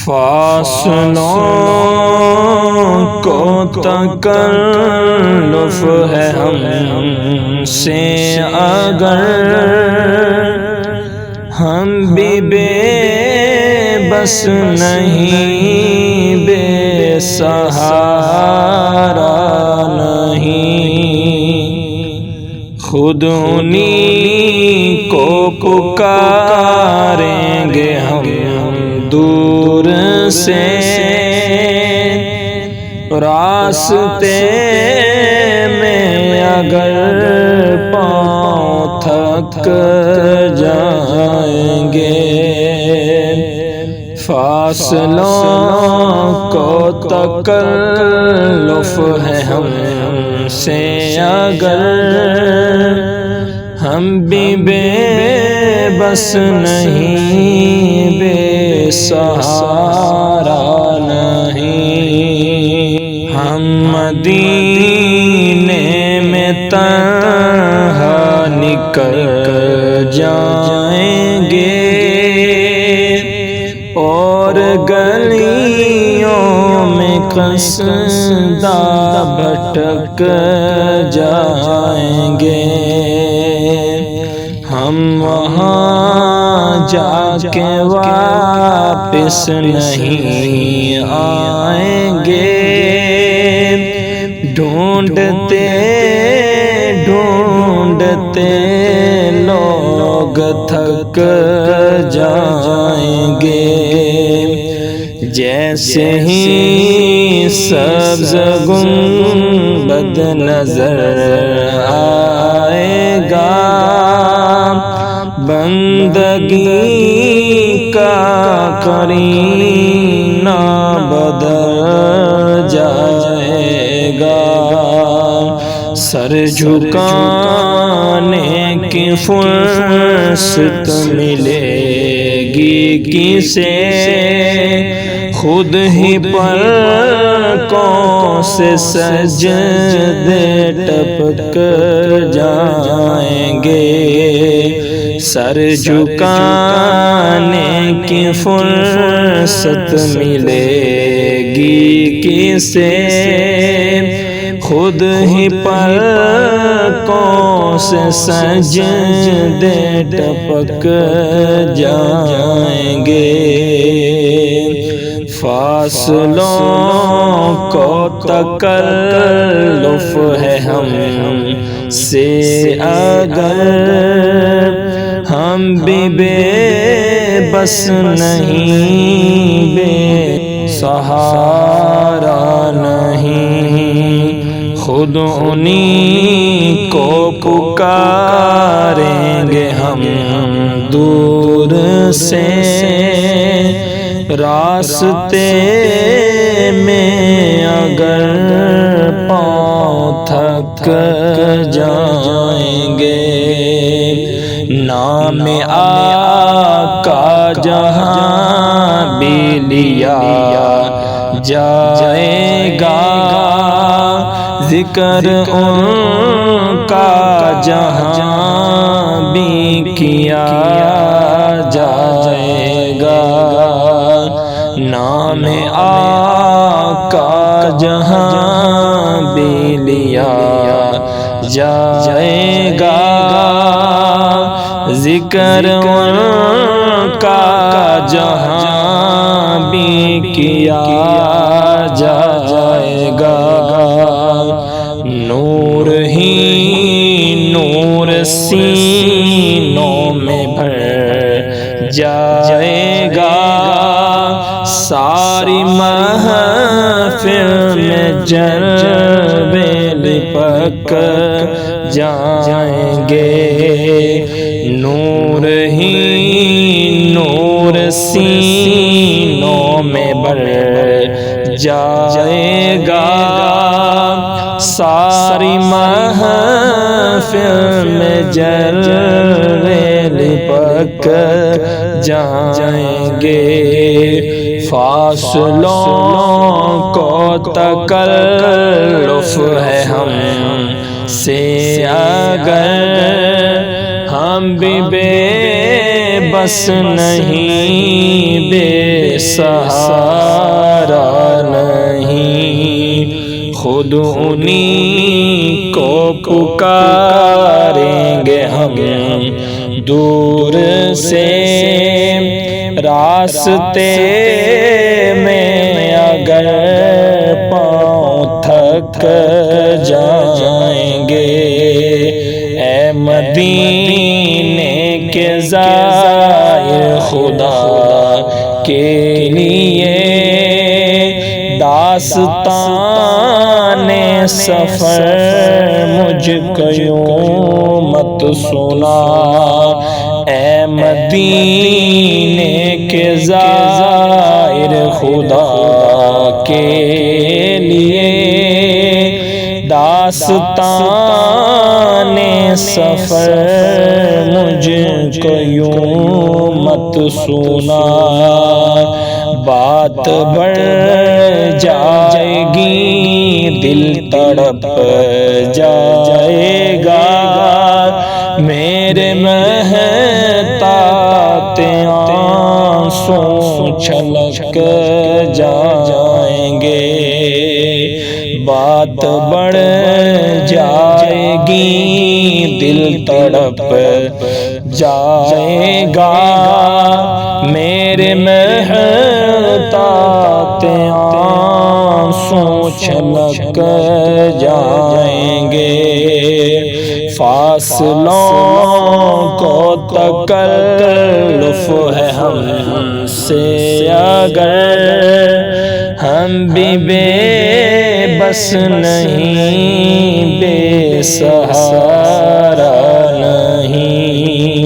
فاصلوں کو تکلف ہے ہم سے اگر ہم بھی بے بس نہیں، بے سہارا نہیں، خود انہی کو پکاریں گے ہم دور سے، راستے میں اگر پاؤں تھک جائیں گے، فاصلوں کو تکلف ہے ہم سے اگر ہم بھی بے بس نہیں، بے سہارا نہیں، ہم مدینے میں تنہا نکل جائیں گے اور گلیوں میں قصیدہ بھٹک جائیں گے، ہم وہاں جا کے واپس نہیں آئیں گے، ڈھونڈتے ڈھونڈتے لوگ تھک جائیں گے، جیسے ہی سبز گنبد نظر آئے گا، بندگی کا قرینہ بدل جائے گا، سر جھکانے کی فرصت ملے گی کسے، خود ہی پلکوں سے سجدے ٹپک جائیں گے، سر جھکانے کی فرصت ملے گی کسے، خود ہی پلکوں سے سجدے ٹپک جائیں گے، فاصلوں کو تکلف ہے ہم سے اگر ہم بھی بے بس نہیں، بے سہارا نہیں، خود انہی کو پکاریں گے ہم دور سے، راستے میں اگر پاؤں تھک جائیں گے، نام آقا جہاں بھی لیا جائے گا، ذکر ان کا جہاں بھی کیا جائے گا، نام آقا جہاں بھی لیا جائے گا، ذکر ان کا جہاں بھی کیا جائے گا، نور ہی نور سینوں میں بھر جائے گا، ساری محفل میں جلوے لپک جائیں گے، نور ہی نور سینوں میں بھر جائے گا، ساری محفل میں جلوے لپک جائیں گے، فاصلوں کو تکلف ہے ہم سے اگر ہم بھی بے بس نہیں، بے سہارا نہیں، خود انہی کو پکاریں گے ہم دور سے، راستے میں اگر پاؤں تھک جائیں گے، اے مدینے کے زائر خدا کے لیے داستان سفر مجھ کو یوں مت سنا، اے مدینے کے زائر خدا کے لیے داستان سفر مجھ کو یوں مت سنا، بات بڑھ جائے گی دل تڑپ جائے گا، میرے محتاط آنسوں چھلک جائیں گے، بات بڑھ جائے گی دل تڑپ جائے گا، میرے محتاط آنسوں چھلک جائیں گے، فاصلوں کو تکلف ہے ہم سے اگر، ہم بھی بے بس نہیں، بے سہارا نہیں،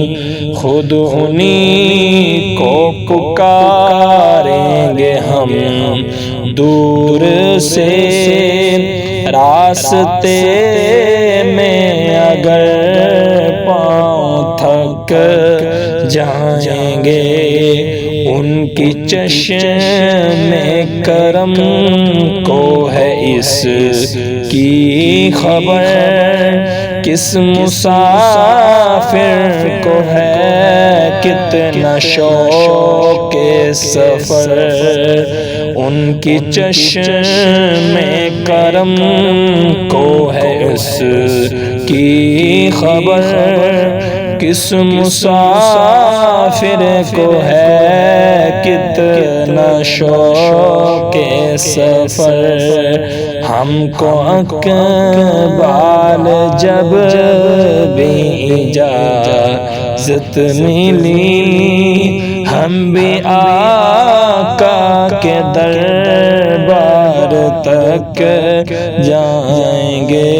خود انہی کو پکاریں گے ہم دور سے، راستے میں اگر پاؤں تھک جائیں گے، ان کی چشم کرم کو ہے اس کی خبر، کس مسافر کو ہے کتنا شوق سفر، ان کی چشم کرم کو ہے اس کی خبر، کس مسافر کو ہے کتنا شوق سفر، ہم کو اقبال جب بھی اجازت ملی، ہم بھی آقا کے دربار تک جائیں گے،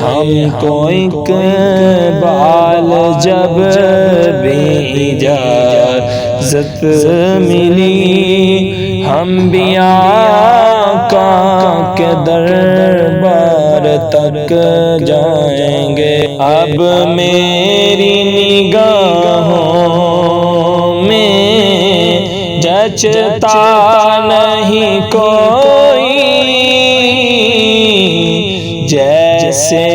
ہم کو اقبال جب بھی اجازت ملی، ہم بھی آقا کے دربار تک جائیں گے، اب میری نگاہوں میں جچتا نہیں کوئی، جیسے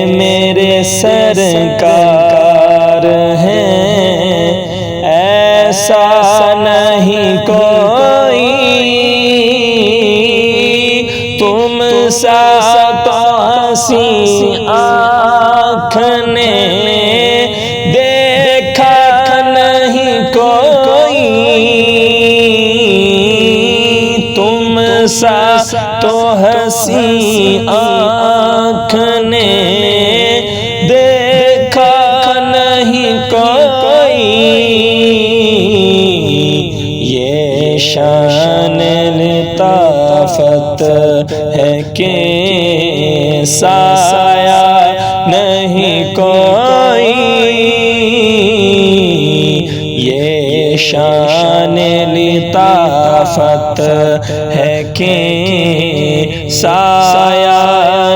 میرے سرکار ہیں ایسا نہیں کوئی، تم سا تو ہنسی آنکھ نے دیکھا نہیں کوئی، تم سا تو ہنسی آنکھ نے دیکھا نہیں کوئی، یہ شان لطافت ہے کہ سایہ نہیں کوئی، یہ شان لطافت ہے کہ سایہ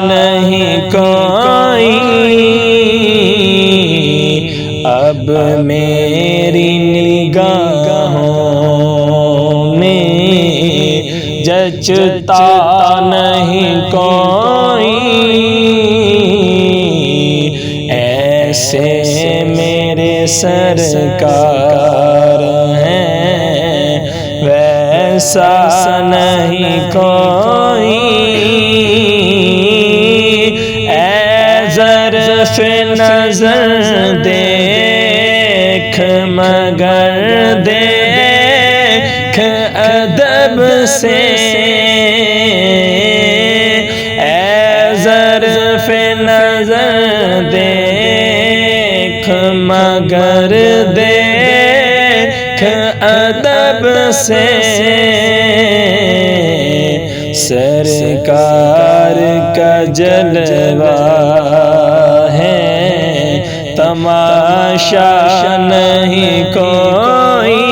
نہیں کوئی، اب میری نگاہوں میں جچتا نہیں کوئی، ایسے میرے سرکار ہیں، ویسا نہیں کوئی، اے ظرف نظر دیکھ مگر دیکھ ادب سے، اے ظرف نظر دیکھ مگر دیکھ ادب سے، سرکار کا جلوہ ہے تماشا نہیں کوئی،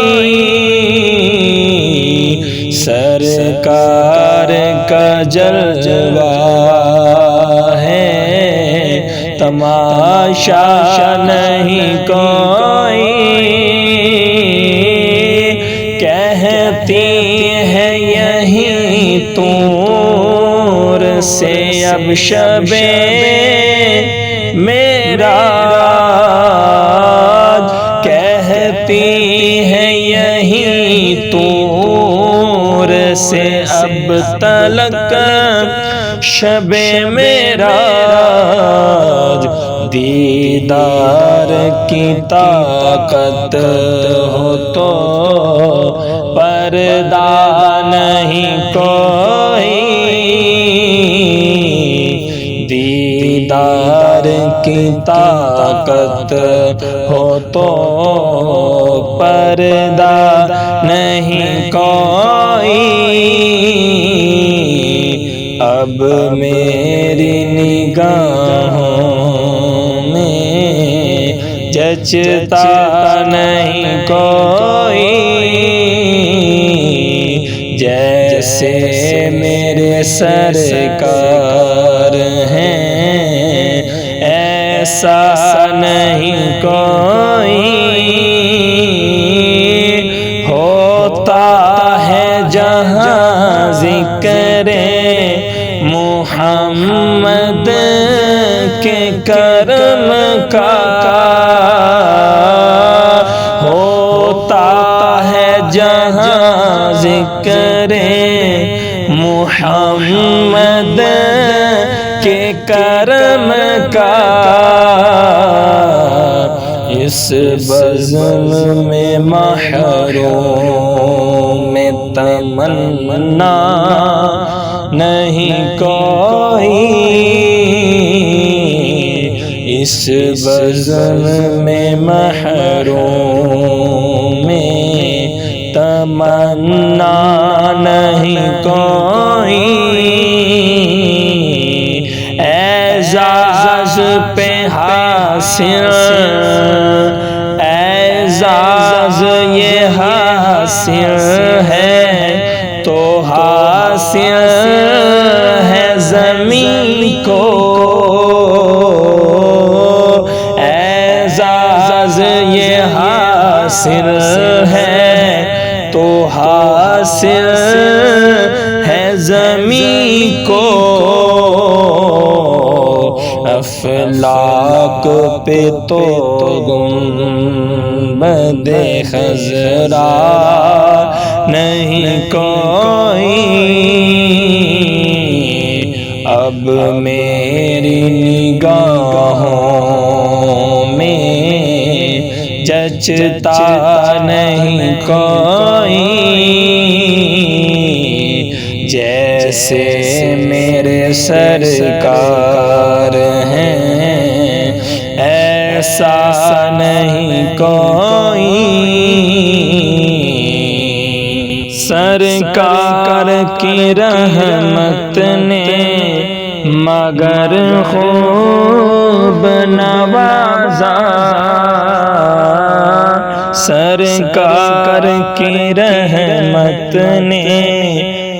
سرکار کا جلوہ ہے تماشا نہیں کوئی، کہتی ہے یہی طور سے اب شب معراج، کہتی ہے یہی طور سے اب تلک شب معراج، دیدار کی طاقت ہو تو پردہ نہیں کوئی، دیدار کی طاقت ہو تو پردہ نہیں کوئی، اب میری نگاہوں میں جچتا نہیں کوئی، جیسے میرے سرکار ہیں ایسا نہیں کوئی، ہوتا ہے جہاں ذکر محمد کے کرم کا، ہوتا ہے جہاں ذکر محمد کے کرم کا، اس بزم میں محروم تمنا نہیں کوئی، اس بزم میں محروم تمنا نہیں کوئی، اعزاز پہ حاصل اعزاز یہ حاصل ہے تو حاصل ہے زمین کو، اعزاز یہ حاصل ہے تو حاصل ہے زمین کو، افلاک پہ تو گنبد خضرا نہیں کوئی، اب میری نگاہوں میں جچتا نہیں کوئی، جیسے میرے سرکار ہیں ایسا نہیں کوئی، سرکار کی رحمت نے مگر خوب نوازا، سرکار کی رحمت نے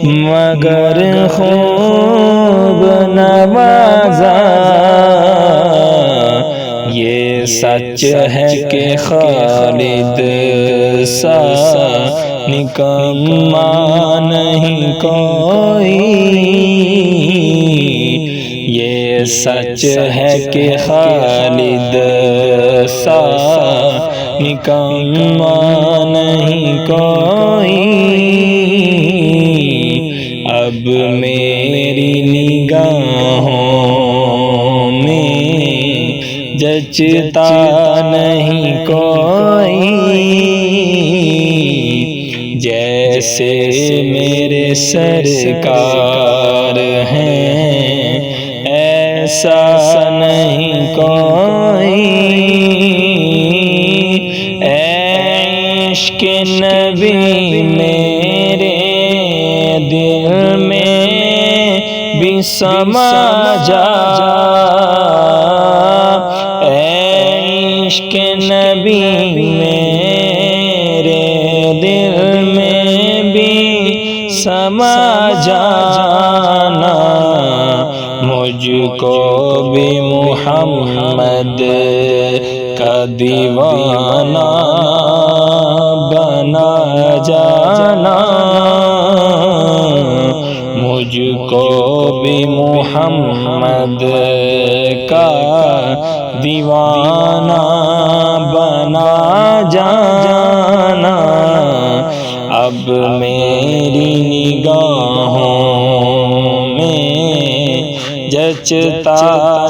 مگر خوب نوازا، یہ سچ ہے کہ خالد سا نکما نہیں کوئی، یہ سچ ہے کہ خالد سا نکما نہیں کوئی، اب میری نگاہوں میں جچتا نہیں کوئی، جیسے میرے سرکار ہیں ایسا نہیں کوئی، عشق نبی میرے دل میں بھی سما جا، عشق نبی میرے دل میں بھی سما جانا، مجھ کو بھی محمد کا دیوانہ بنا جانا، مجھ کو بھی محمد کا دیوانہ بنا جانا، اب میری نگاہوں میں جچتا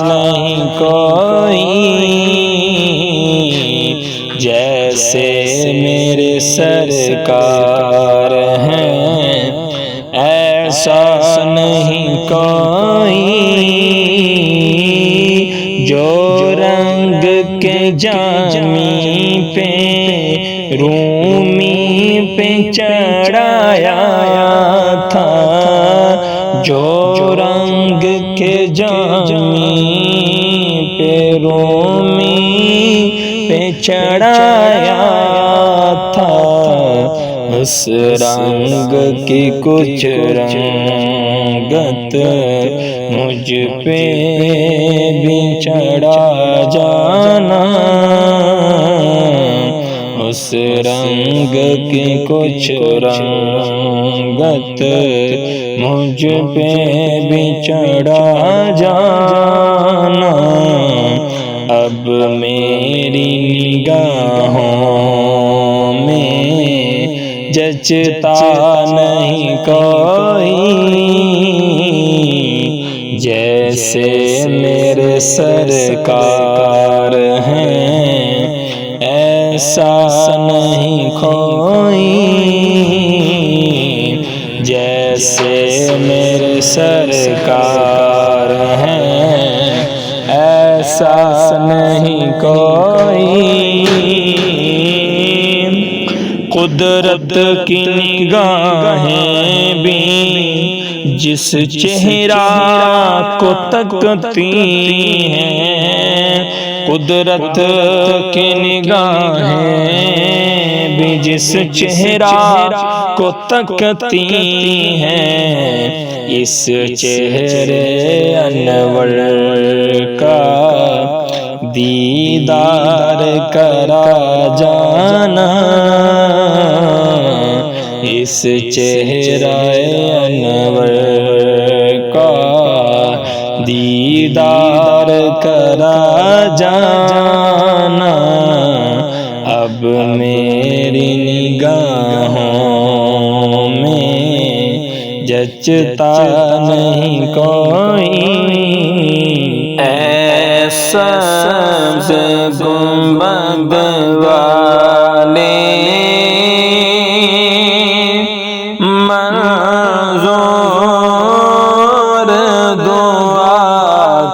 نہیں کوئی، جیسے میرے سرکار ہیں ایسا نہیں کوئی، جو رنگ کے جامی پہ رومی پہ چڑھایا تھا، جو رنگ کے جامی پہ رومی پہ چڑھایا تھا، اس رنگ کی کچھ رنگت مجھ پہ بھی چڑھا جانا، اس رنگ کی کچھ رنگت مجھ پہ بھی چڑھا جانا، اب میری نگاہوں میں جچتا نہیں کوئی، جیسے میرے سرکار ہیں ایسا نہیں کوئی، جیسے میرے سرکار ہیں ایسا نہیں کوئی، قدرت کی نگاہیں بھی جس چہرہ کو تکتی ہیں، قدرت کی نگاہیں بھی جس چہرہ کو تکتی ہیں، اس چہرے انور کا دیدار کرا جانا، اس چہرہ انور کا دیدار کرا جانا، اب میری نگاہوں میں جچتا نہیں کوئی، ایسا گنبد والے منظور دعا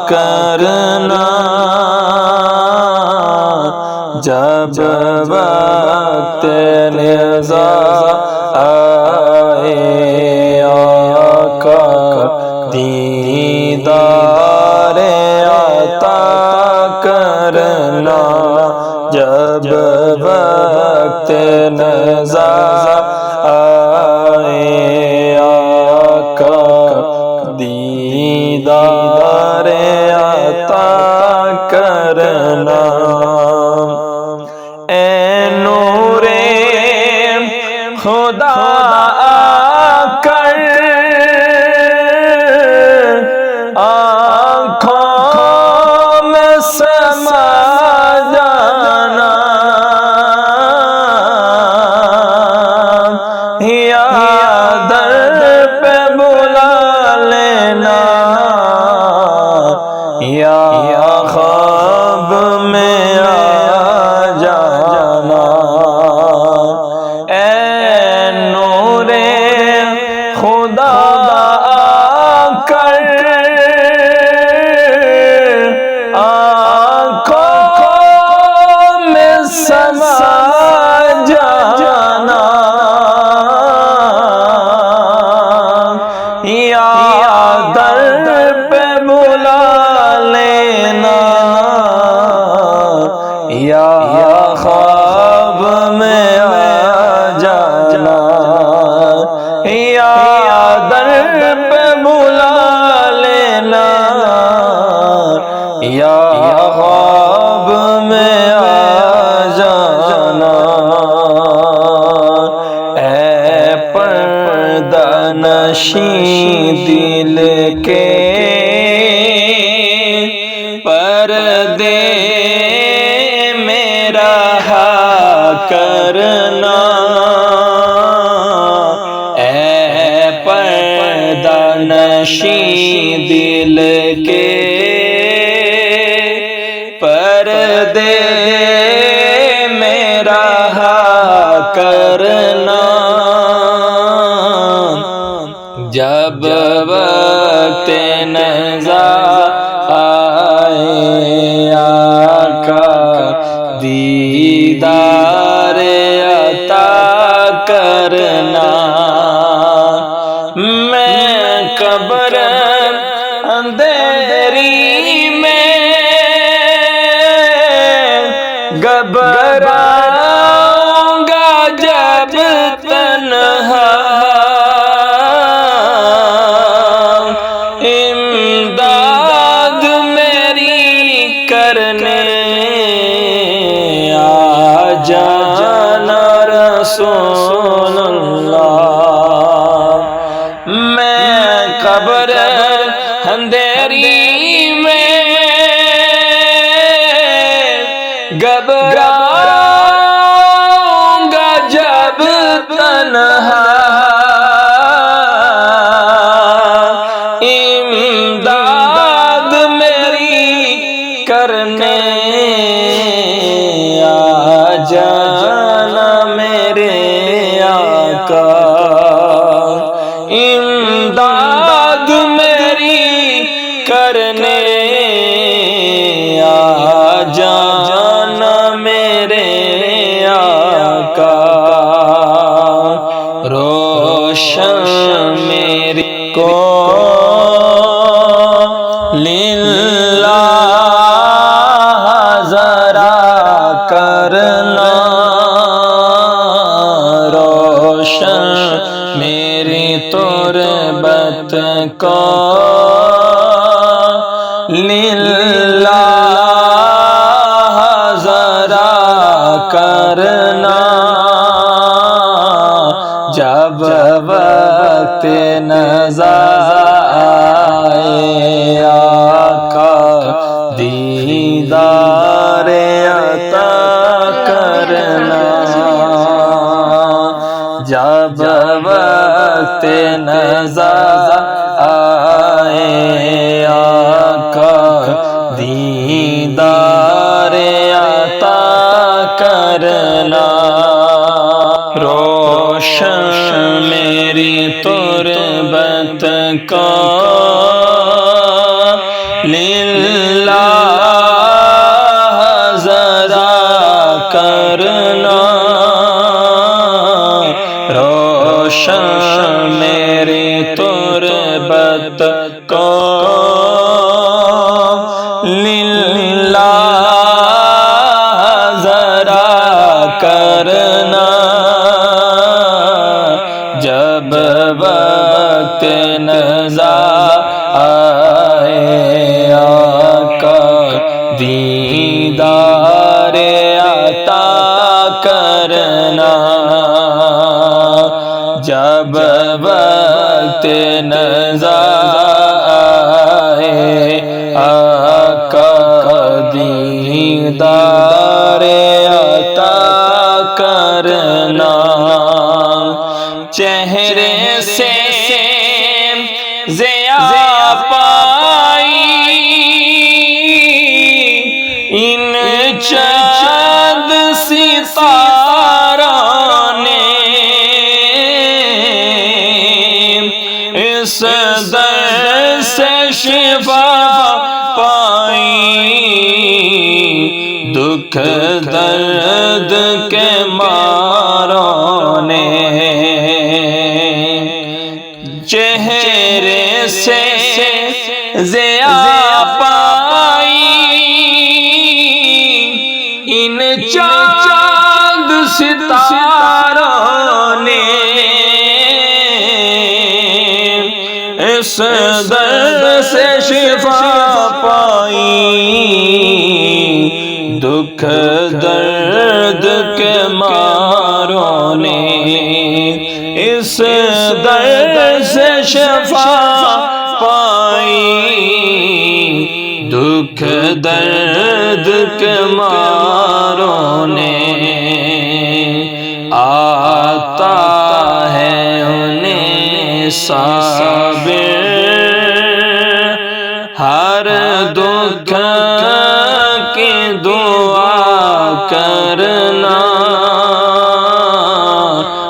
کرنا، جب وقت نزا آئے آقا دیدار عطا کرنا، جب وقت نزا آئے آقا دیدار عطا نشیں دل کے پردے میں رہا کرنا، اے پردہ نشیں دل کے پردے میں رہا کرنا، جب وقت نزا آئے آقا دیدار عطا کرنا، میں قبر اندھیری میں گھبراؤں گا جب تنہا، امداد میری کرنے آ جانا رسول اللہ، میں قبر اندھیری میں گھبراؤں گا جب تنہا، امداد میری کرنے آ جانا میرے آقا، امداد میری کرنے آ جانا میرے آقا، روشن میری کو للہ ذرا کرنا، روشن میری تربت کو للہ ذرا کرنا، جب وقت نزا آئے آقا دیدار عطا کرنا، جب وقت نزا آئے آقا دیدار عطا کرنا، روشن میری تربت کو للہ ذرا کرنا، روشن میری تربت کو للہ ذرا کرنا، جب وقت نزا آئے آقا دیدار عطا کرنا، جب وقت نزا آئے آقا دیدار عطا کرنا، چہرے سے ضیا پائی ان چاند ستاروں نے، اس درد سے شفا پائی دکھ درد کے ماروں نے، چہرے سے ضیا پائی ان چاند ستاروں نے، اس درد سے شفا پائی دکھ درد کے ماروں نے، اس درد سے شفا پائی، دکھ درد کے ماروں نے آتا ہے انہیں صابر، ہر دکھ کی دعا کرنا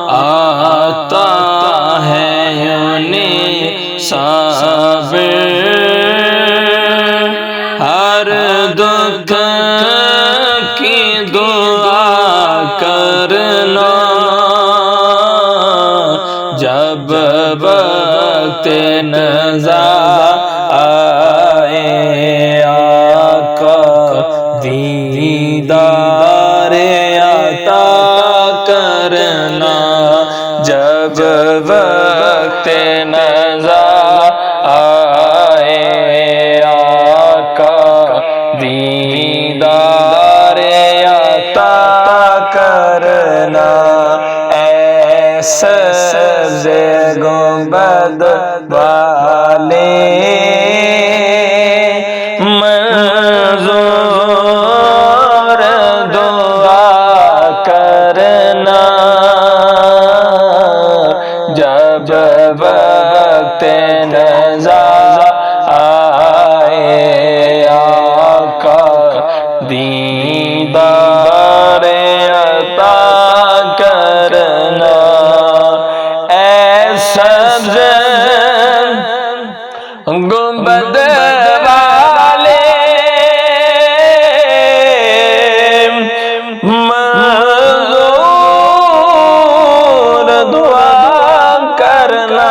آتا ہے انہیں صابر، ہر دکھ کی دعا کرنا، جب وقت نزا آئے آقا دیدار عطا کرنا، جب وقت نزا آئے آقا دیدار عطا کرنا، ایسے گنبد والے منظور دعا کرنا، جب وقت نزا آئے آقا دیدار عطا کرنا، سبز گنبد والے منظور دعا کرنا،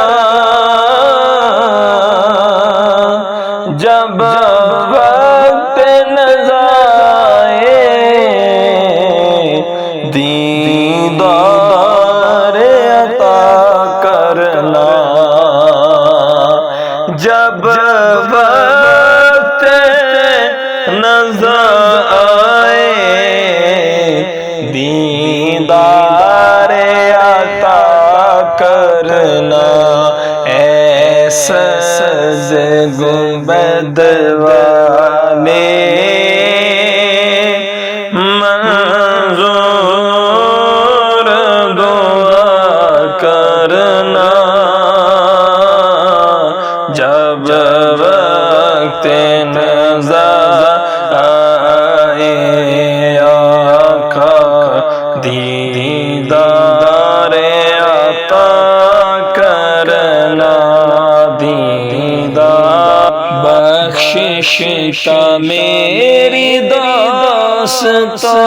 جب وقت نزا آئے دیدار عطا کرنا، جب وقت نزا آئے دیدار عطا کرنا، ایسے گنبد والے منظور دعا کرنا، جب وقت نزا آئے آقا دیدار عطا کرنا، دیدار بخشش کا میری داستان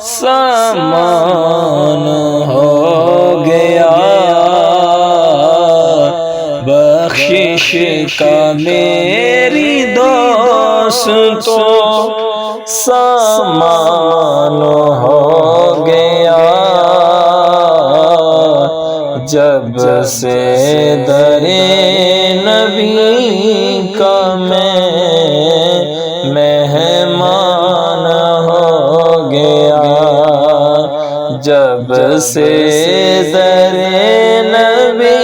سامان ہو گیا، بخشش کا میری دوستوں سامان ہو گیا، جب سے در نبی کا میں مہمان ہو گیا، جب سے در نبی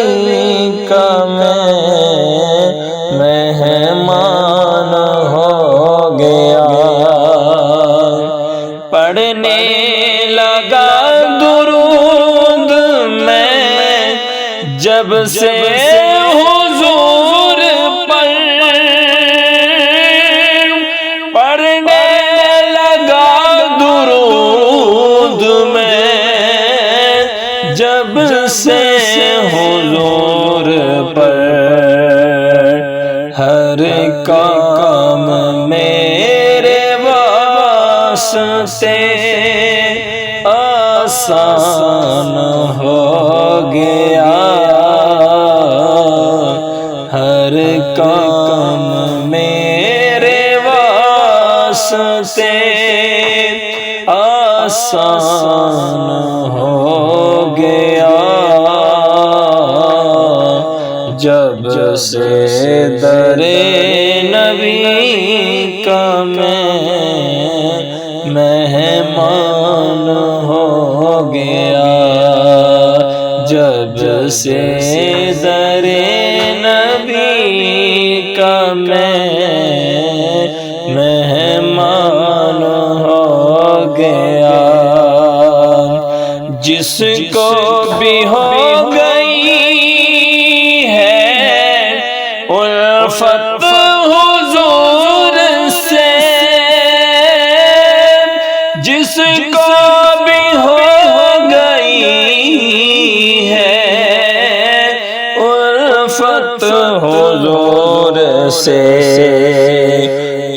کا میں مہمان ہو گیا، پڑھنے لگا درود میں جب سے حضور پر، پڑھنے لگا درود میں جب سے حضور پر، ہر کام میرے واسطے آسان ہو گیا، ہر کام میرے واسطے آسان ہو گیا، جب سے در نبی کا میں مہمان ہو گیا، جب سے در نبی کا میں مہمان ہو گیا، جس کو بھی ہو گئی ہے الفت حضور سے، جس کو بھی ہو گئی ہے الفت حضور سے،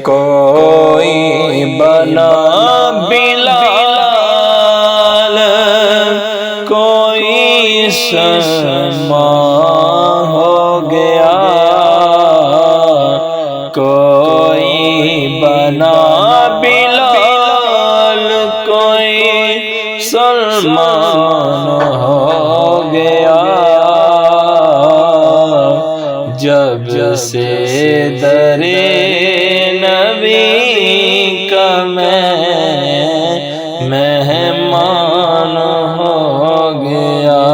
کوئی بنا بلال، کوئی سلمان ہو گیا، کوئی بنا بلال، کوئی سلمان ہو گیا، جب سے در نبی کا میں مہمان ہو گیا،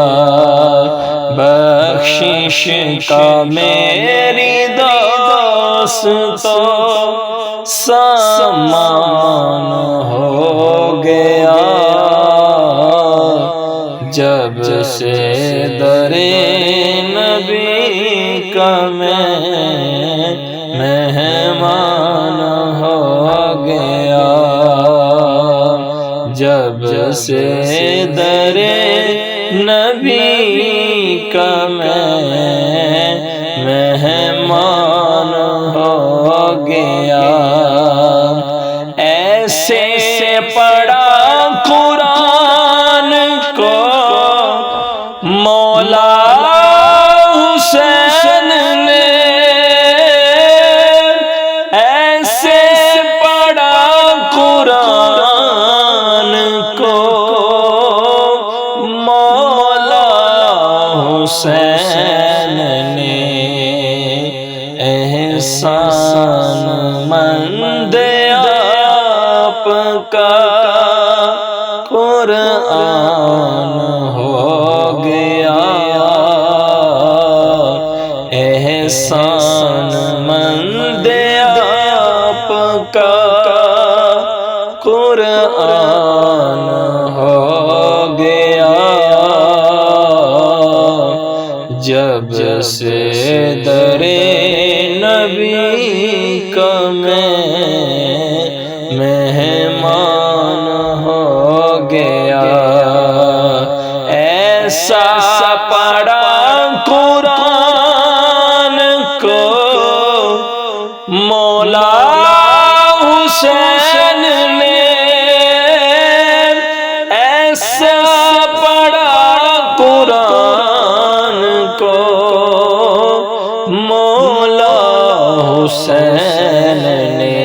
بخشش کا میری دوستو سامان ہو گیا، جب سے در نبی کا میں مہمان ہو گیا، جب سے در نبی کا میں مہمان ہو گیا، ایسے پڑھا قرآن کو مولا حسین نے، ایسے پڑھا قرآن کو مولا حسین نے، احسان مند آپ کا قرآن ہو گیا، احسان مند آپ کا قرآن ہو گیا، جب سے در نبی کا میں مہمان ہو گیا، ایسا پڑھا قرآن کو مولا حسین نے، ایسا پڑھا قرآن کو مولا حسین نے،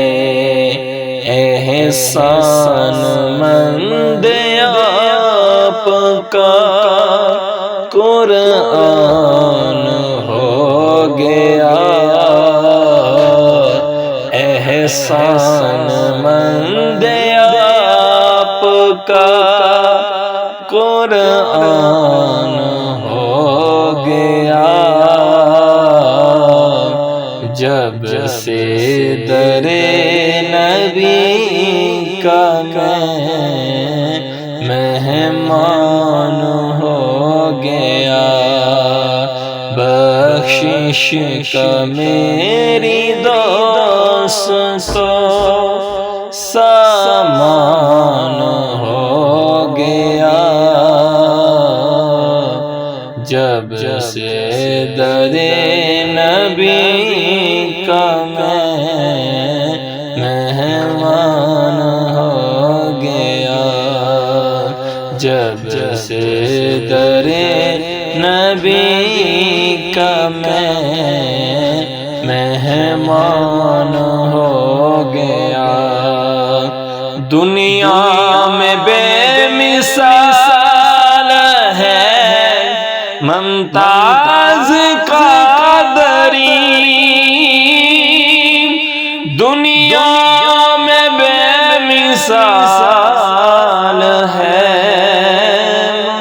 احسان مند آپ کا قرآن ہو گیا، احسان مند آپ کا قرآن ہو گیا، جب سے در نبی کا میں مہمان ہو گیا، بخشش کا میری دوستو سامان ہو گیا، جب سے در نبی کا میں مہمان ہو گیا، جب سے در نبی کا میں مہمان ہو گیا، دنیا میں بے مثال ہے ممتاز قادری، دنیا میں بے مثال ہے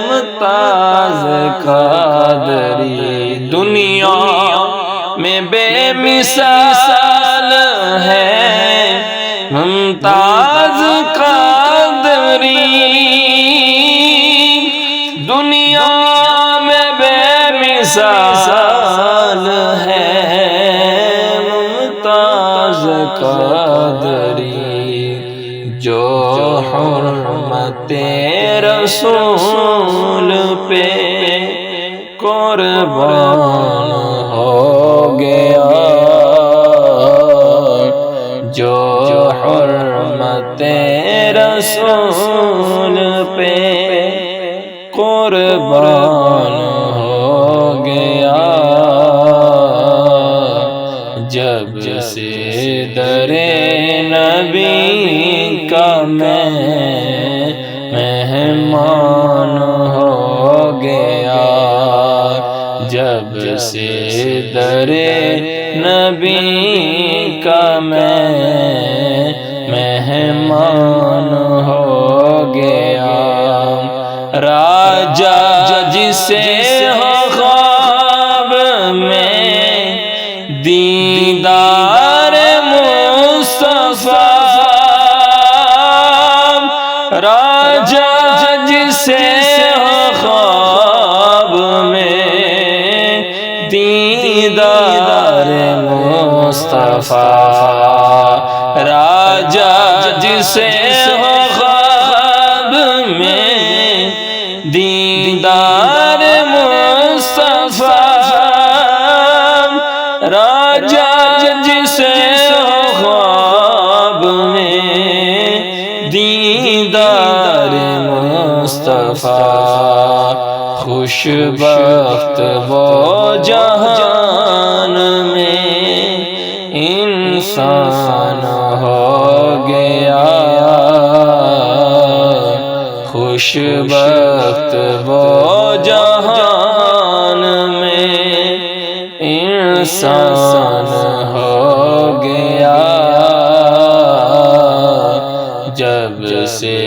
ممتاز قادری، دنیا میں بے مثال ہے ممتاز قادری، دنیا میں بے مثال ہے ممتاز قادری، جو حرمت رسول پہ قربان ہو گیا، جو حرمت رسول پہ قربان ہو گیا، جب سے در نبی کا میں مہمان ہو گیا، جب سے در نبی کا میں مہمان ہو گیا، راجا جسے ہو خواب میں دیدار مصطفیٰ، راجا جسے ہو خواب میں دیدار مصطفیٰ، راجا جسے ہو خواب میں دیدار مصطفیٰ، راجا جسے ہو خواب میں دیدار مصطفیٰ، خوش بخت وہ جہان میں انسان ہو گیا، خوش بخت وہ جہان میں انسان ہو گیا، جب سے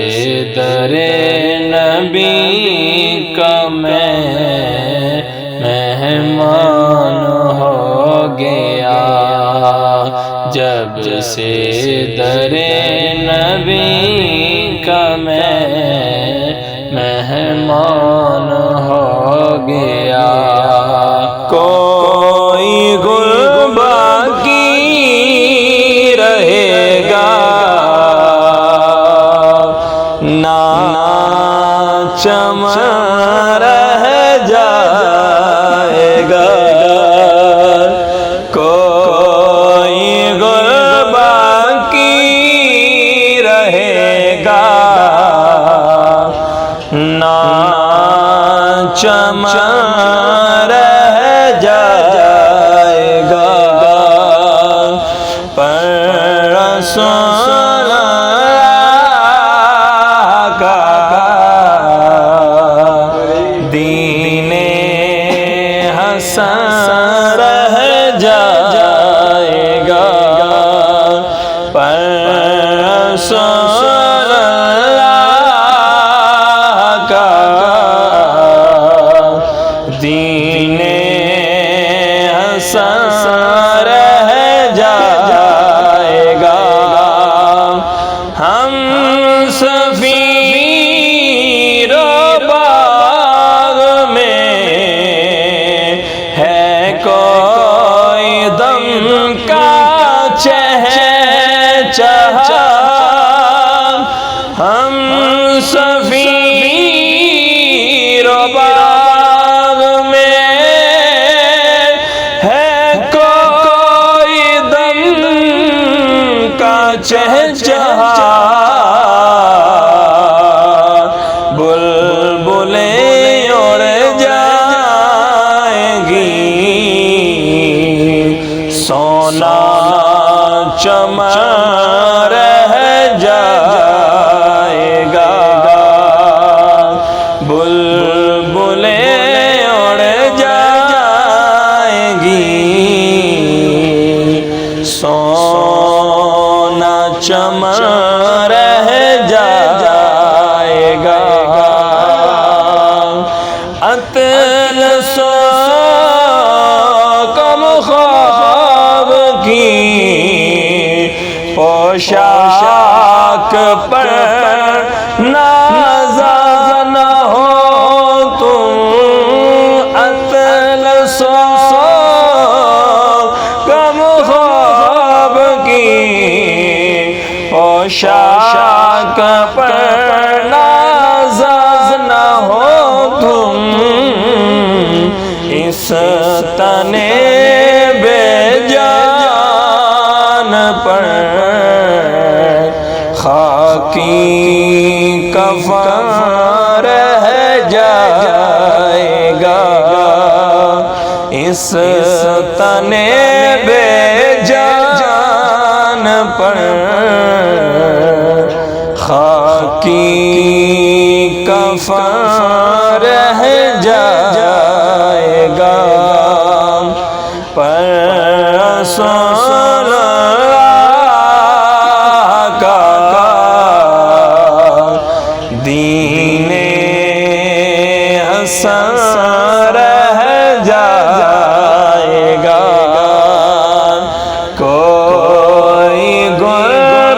در نبی کا میں مہمان ہو گیا، جب سے در نبی کا میں مہمان ہو گیا، کوئی گل باقی رہے گا نہ چمن رہ جائے گا، کوئی گل باقی رہے گا نہ چمن رہ جائے گا، پر رسول کا دین حسن رہ جائے گا، پر رسول کا دین حسن رہ جائے گا، ہم سفیر باغ میں ہے کوئی دم کا چہچہا، ہم سفیر باغ میں ہے کوئی دم کا چہچہا، بلبلیں اڑ جائیں گی، سونا چمن رہ جائے گا، بلبلیں اڑ جائیں گی، سونا چمن رہ جائے گا، اطلس خواب کی پوشاک پر نازا نہ ہو تم اطلسو غم خواب کی پوشاک پر نازا نہ ہو تم اس تن بے جان پر خاکی کفن رہ جائے گا اس تن بے جان پر خاکی کفن رہ جائے گا پر رسول اللہ کا دین حسن رہ جائے گا کوئی گل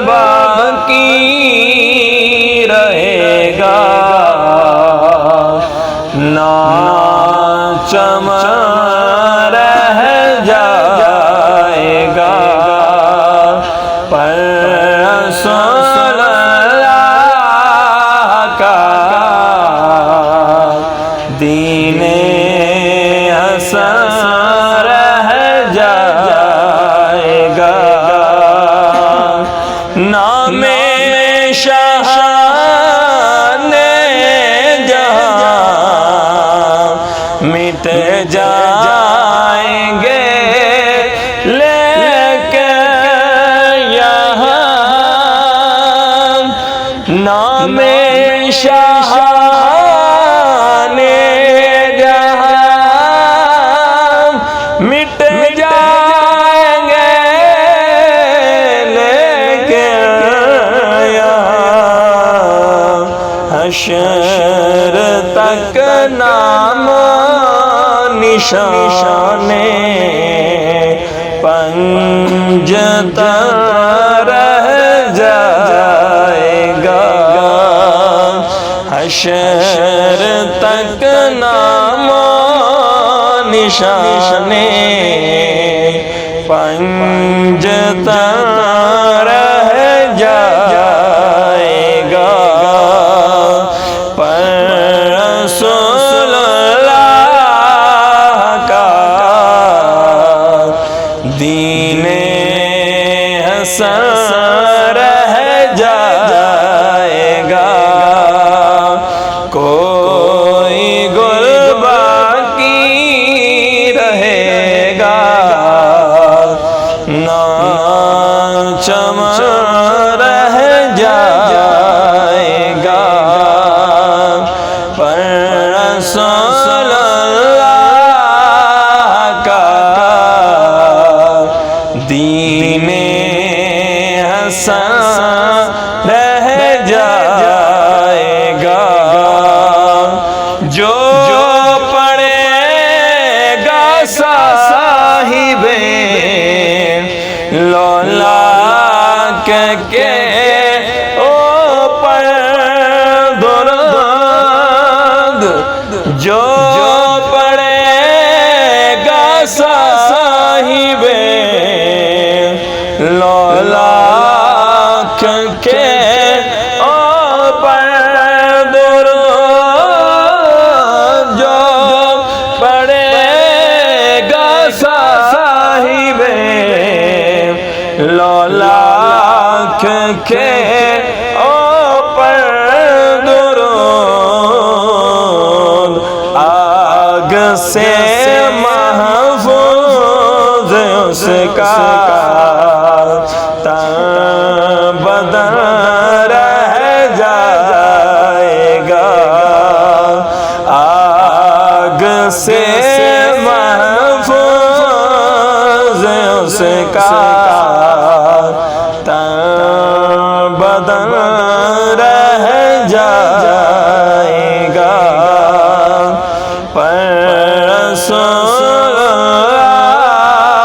باقی رہے گا نہ چمن رہ جائے گا پر رسول اللہ کا دین حسن رہ جائے گا نام شاہان جہاں مٹ جائیں گے لیکن یہاں نام شاہان جہاں مٹ جائیں گے لیکن یہاں حشر تک نام نشان پنجتن رہ جائے گا حشر تک نام نشان پنجتن رہ جائے گا پر رسول اللہ کا دین حسن رہ جائے گا کوئی گل باقی رہے گا نہ چمن رہ جائے گا پر رسول اللہ کا دین حسن رہ جائے گا جو پڑھے گا صاحب لولاک کے اوپر درود جو پڑھے گا صاحب لولاک کے اوپر درود جو پڑھے گا صاحب لولاک کے اوپر درود آگ سے محفوظ اس کا تن بدن رہ جائے گا آگ سے محفوظ اس کا تن بدن رہ جائے گا پر رسول اللہ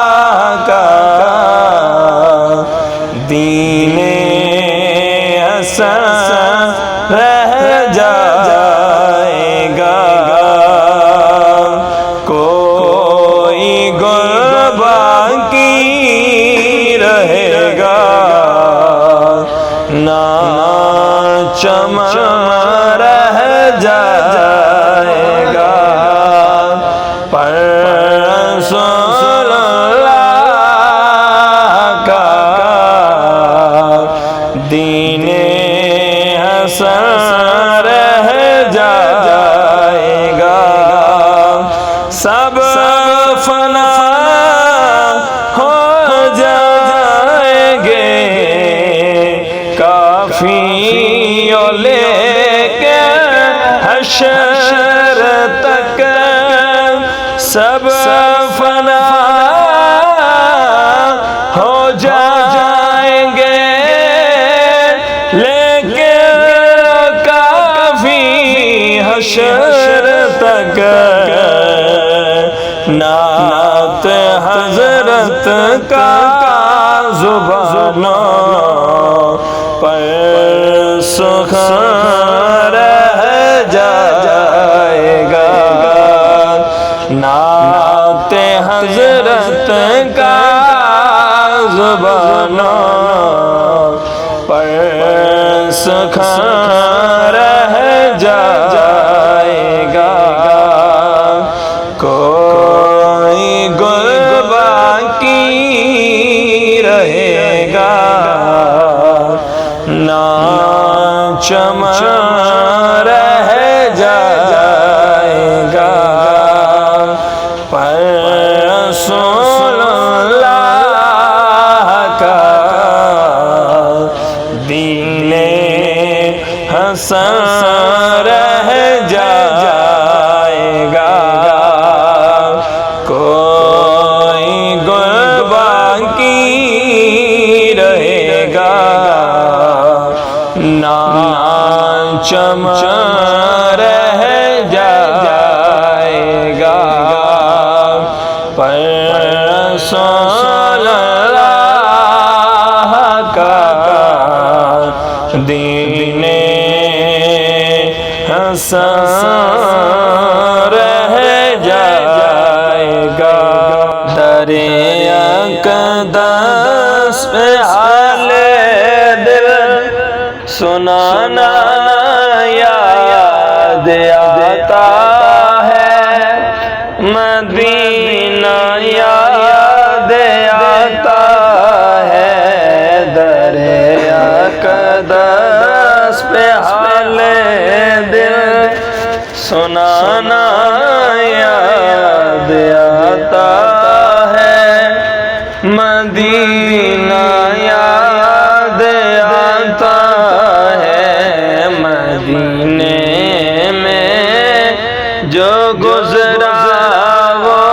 فنا ہو جائیں گے کافیوں لے کے حشر تک سب فنا ہو جائیں گے لیکن کافی حشر تک نعت حضرت کا زبانوں پر سخن رہ جائے گا نعت حضرت کا زبانوں پر سخن رہ جائے گا کوئی گل باقی رہے گا نہ چمن رہ جائے گا پر رسول اللہ کا دین حسن رہ جائے گا کوئی گل باقی رہے گا نہ چمن رہ جائے گا پر رسول اللہ کا دین حسن رہ جائے گا در اقدس پہ حال دل سنانا یاد آتا ہے مدینہ یاد آتا ہے در اقدس پہ حال دل سنانا یاد آتا ہے مدینہ یاد آتا ہے مدینے میں جو گزرا وہ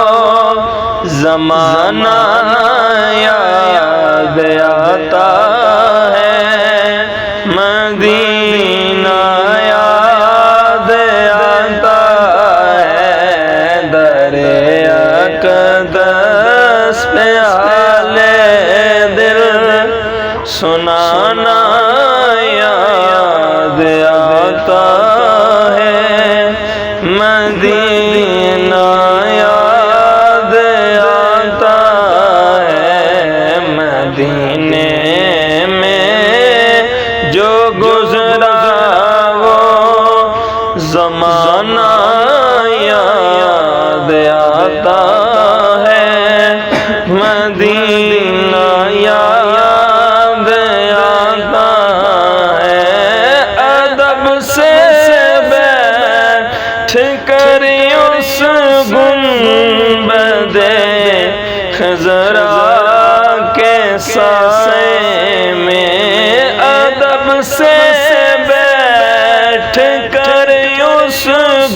زمانہ یاد آتا ہے مدینہ یاد آتا ہے در اقدس پہ حال دل سنانا یاد آتا ہے مدینہ یاد آتا ہے مدینے میں جو گزرا وہ زمانہ یاد آتا ہے مدینہ یاد آتا ہے ادب سے بیٹھ کر اس گنبد خضرا کے سائے میں ادب سے بیٹھ کر اس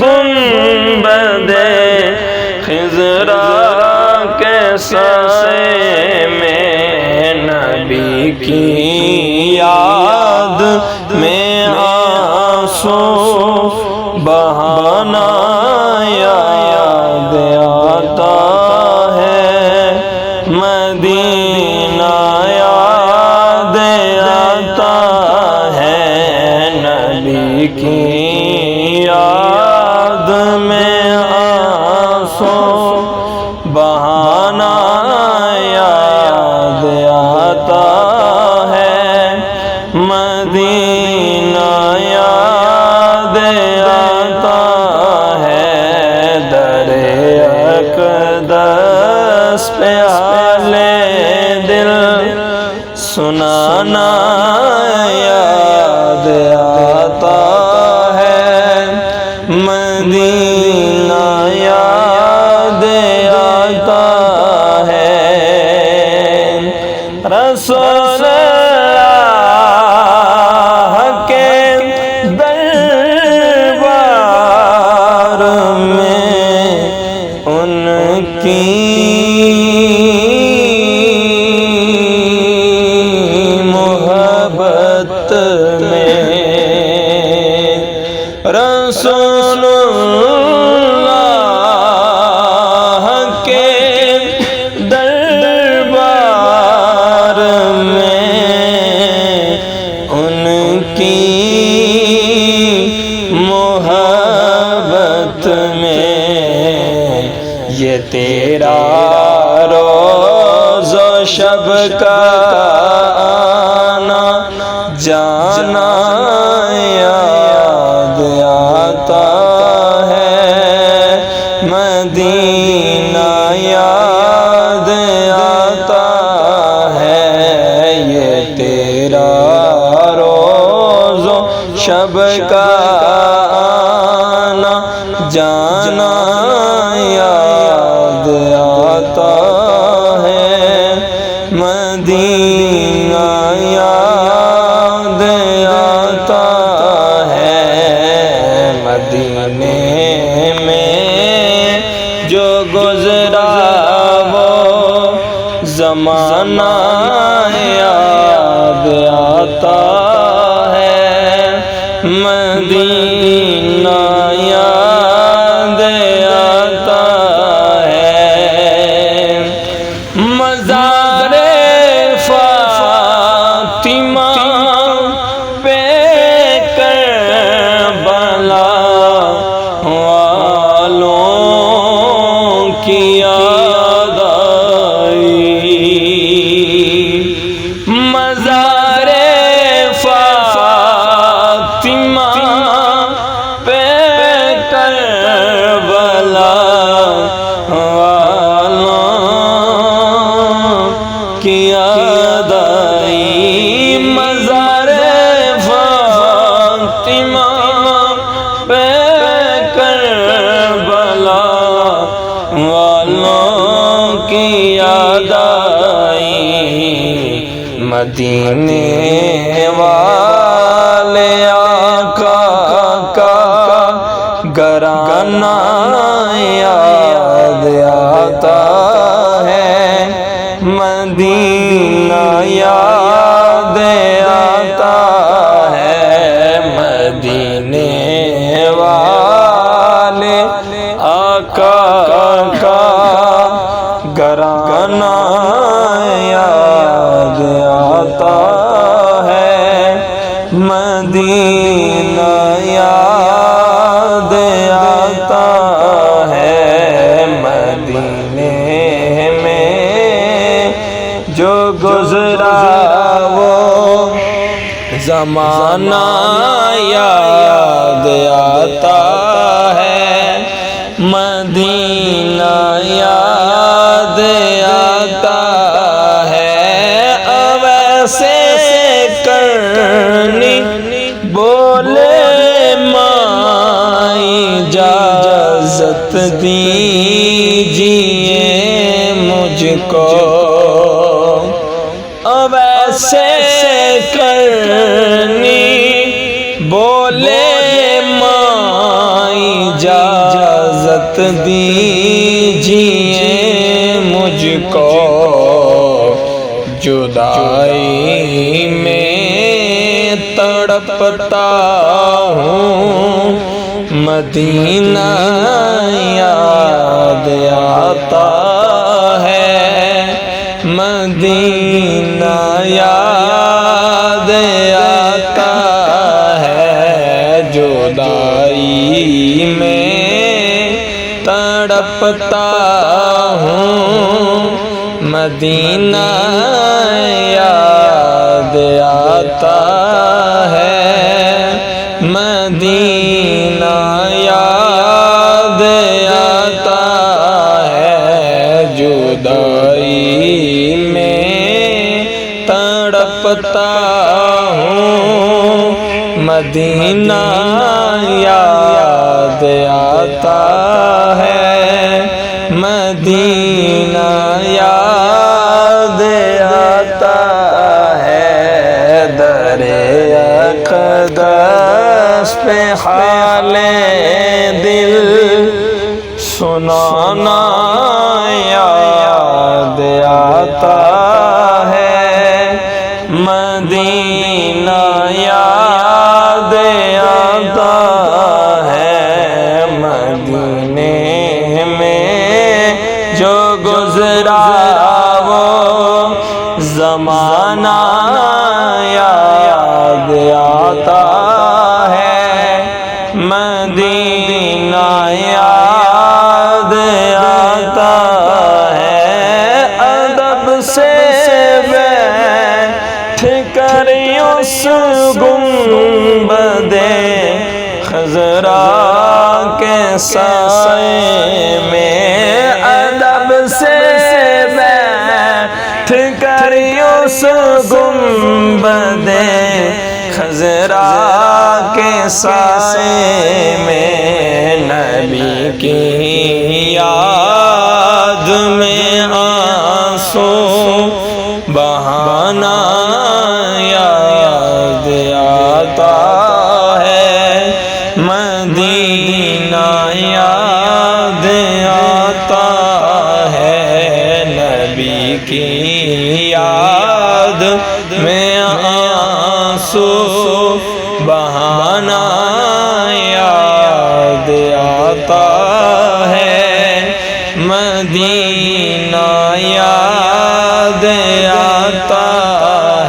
گنبد خضرا کے سائے میں نبی کی یاد میں آنسو بہانا یاد آتا ہے مدینہ یاد آتا ہے نبی کی یاد میں آنسو بہانا یاد آتا ہے مدینہ یاد آتا ہے در اقدس پہ حال دل سنانا یاد آتا ہے مدینہ یاد آتا رسول اللہ کے دربار میں ان کی محبت میں رسول اللہ کے دربار میں ان کی محبت میں یہ تیرا روز و شب کا آنا جانا یاد آتا ہے مدینہ یاد آتا ہے یہ تیرا روز و شب کا آنا جانا یاد آتا ہے مدینہ یاد آتا ہے مدینے میں جو گزرا وہ زمانہ یاد آتا ہے مدینہ یاد آتا ہے مزار فاطمہ پہ کربلا والوں کی یاد آئی مزار فاطمہ پہ کربلا والوں کی یاد آئی مزار فاطمہ پہ کربلا والوں کی یاد آئی مدینے والے آقا کا گھرانہ یاد آتا ہے مدینہ یاد آتا ہے مدینے والے آقا کا گھرانہ یاد آتا ہے مدینہ یاد آتا ہے مدینے میں جو گزرا وہ زمانہ یاد آتا ہے مدینہ یاد آتا ہے ویسے کرنی بولے مائی اجازت دیجیے مجھ کو ویسے کرنی بولے مائی اجازت دیجیے مجھ کو جدائی میں تڑپتا ہوں مدینہ یاد آتا ہے مدینہ یاد آتا ہے جدائی میں تڑپتا ہوں مدینہ یاد آتا ہے مدینہ یاد آتا ہے جدائی میں تڑپتا ہوں مدینہ یاد آتا ہے مدینہ یاد آتا آتا ہے مدینہ یاد آتا ہے مدینے میں جو گزرا وہ زمانہ یاد آتا ہے مدینہ یاد آتا ہے ادب سے بیٹھ کر اس گنبد خضرا کے سائے میں ادب سے بیٹھ کر اس گنبد خضرا کے سائے میں نبی کی یاد میں آنسو بہانا یاد آتا ہے مدینہ یاد آتا ہے نبی کی یاد میں آنسو بہانا یاد آتا ہے مدینہ یاد آتا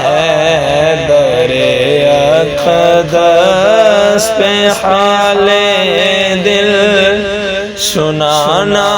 ہے در اقدس پہ حال دل سنانا